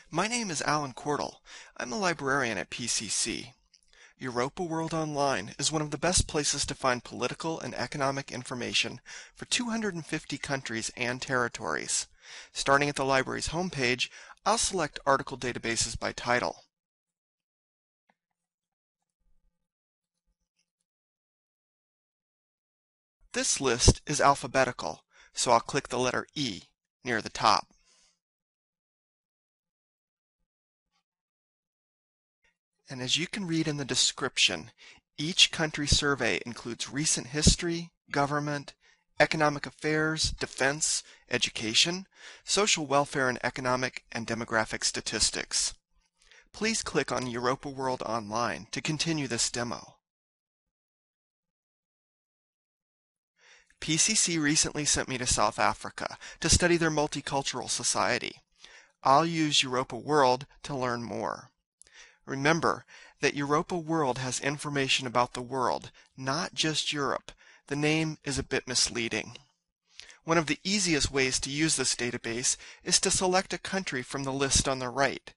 My name is Alan Cordell. I'm a librarian at PCC. Europa World Online is one of the best places to find political and economic information for 250 countries and territories. Starting at the library's homepage, I'll select article databases by title. This list is alphabetical, so I'll click the letter E near the top. And as you can read in the description, each country survey includes recent history, government, economic affairs, defense, education, social welfare and economic and demographic statistics. Please click on Europa World Online to continue this demo. PCC recently sent me to South Africa to study their multicultural society. I'll use Europa World to learn more. Remember that Europa World has information about the world, not just Europe. The name is a bit misleading. One of the easiest ways to use this database is to select a country from the list on the right.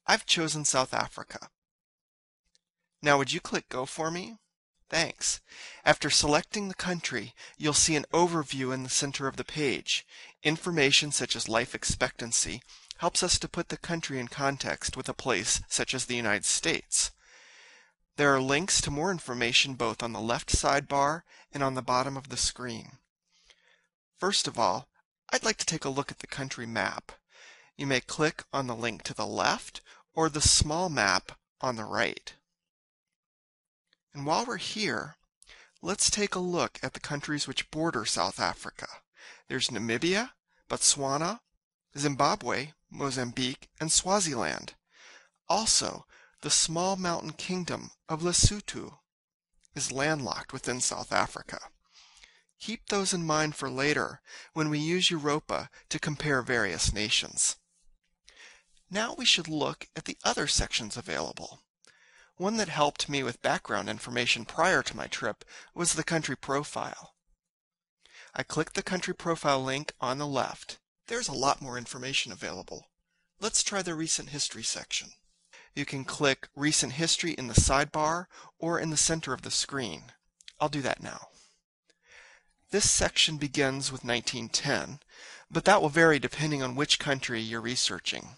I've chosen South Africa. Now would you click Go for me? Thanks. After selecting the country, you'll see an overview in the center of the page. Information such as life expectancy helps us to put the country in context with a place such as the United States. There are links to more information both on the left sidebar and on the bottom of the screen. First of all, I'd like to take a look at the country map. You may click on the link to the left or the small map on the right. And while we're here, let's take a look at the countries which border South Africa. There's Namibia, Botswana, Zimbabwe, Mozambique, and Swaziland. Also, the small mountain kingdom of Lesotho is landlocked within South Africa. Keep those in mind for later when we use Europa to compare various nations. Now we should look at the other sections available. One that helped me with background information prior to my trip was the country profile. I clicked the country profile link on the left. There's a lot more information available. Let's try the recent history section. You can click recent history in the sidebar or in the center of the screen. I'll do that now. This section begins with 1910, but that will vary depending on which country you're researching.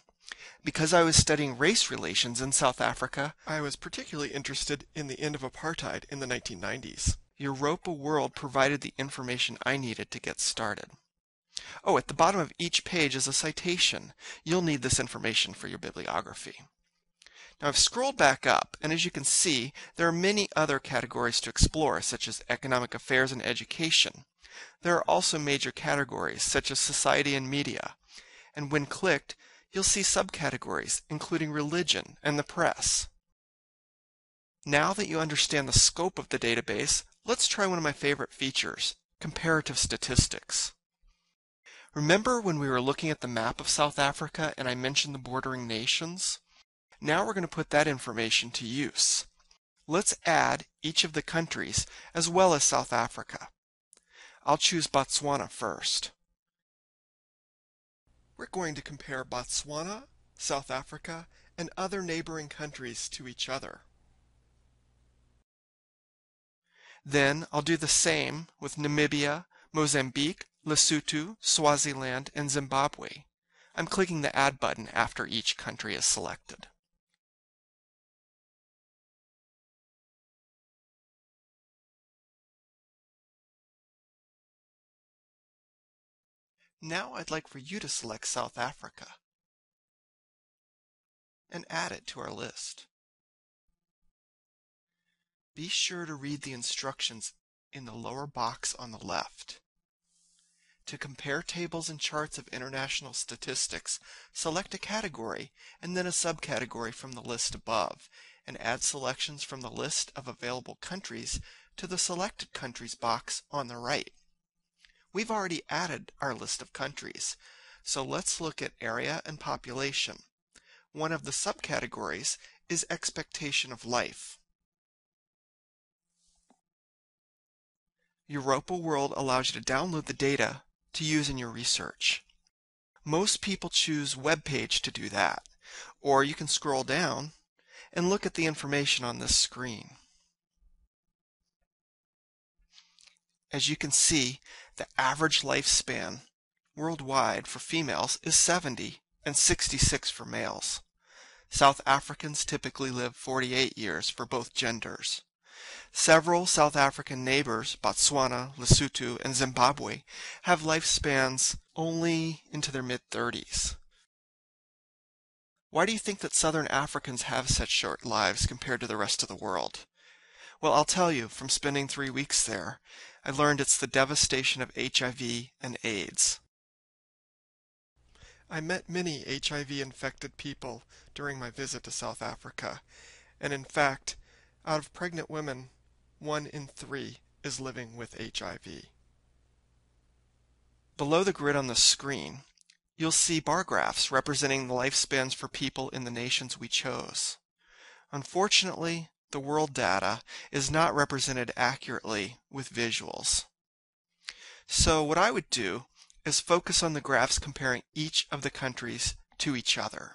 Because I was studying race relations in South Africa, I was particularly interested in the end of apartheid in the 1990s. Europa World provided the information I needed to get started. Oh, at the bottom of each page is a citation. You'll need this information for your bibliography. Now I've scrolled back up, and as you can see, there are many other categories to explore, such as economic affairs and education. There are also major categories, such as society and media. And when clicked, you'll see subcategories, including religion and the press. Now that you understand the scope of the database, let's try one of my favorite features, comparative statistics. Remember when we were looking at the map of South Africa and I mentioned the bordering nations? Now we're going to put that information to use. Let's add each of the countries as well as South Africa. I'll choose Botswana first. We're going to compare Botswana, South Africa, and other neighboring countries to each other. Then I'll do the same with Namibia, Mozambique, Lesotho, Swaziland, and Zimbabwe. I'm clicking the Add button after each country is selected. Now I'd like for you to select South Africa and add it to our list. Be sure to read the instructions in the lower box on the left. To compare tables and charts of international statistics, select a category and then a subcategory from the list above, and add selections from the list of available countries to the Selected Countries box on the right. We've already added our list of countries, so let's look at area and population. One of the subcategories is expectation of life. Europa World allows you to download the data to use in your research. Most people choose web page to do that. Or you can scroll down and look at the information on this screen. As you can see, the average lifespan worldwide for females is 70 and 66 for males. South Africans typically live 48 years for both genders. Several South African neighbors, Botswana, Lesotho, and Zimbabwe, have lifespans only into their mid-30s. Why do you think that Southern Africans have such short lives compared to the rest of the world? Well, I'll tell you, from spending 3 weeks there, I learned it's the devastation of HIV and AIDS. I met many HIV-infected people during my visit to South Africa, and in fact, out of pregnant women, 1 in 3 is living with HIV. Below the grid on the screen, you'll see bar graphs representing the lifespans for people in the nations we chose. Unfortunately, the world data is not represented accurately with visuals. So what I would do is focus on the graphs comparing each of the countries to each other.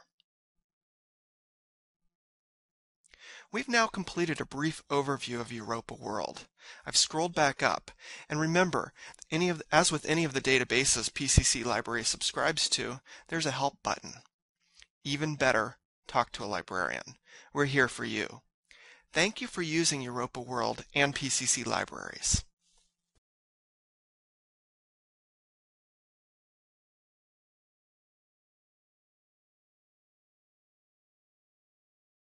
We've now completed a brief overview of Europa World. I've scrolled back up, and remember, as with any of the databases PCC Library subscribes to, there's a help button. Even better, talk to a librarian. We're here for you. Thank you for using Europa World and PCC Libraries.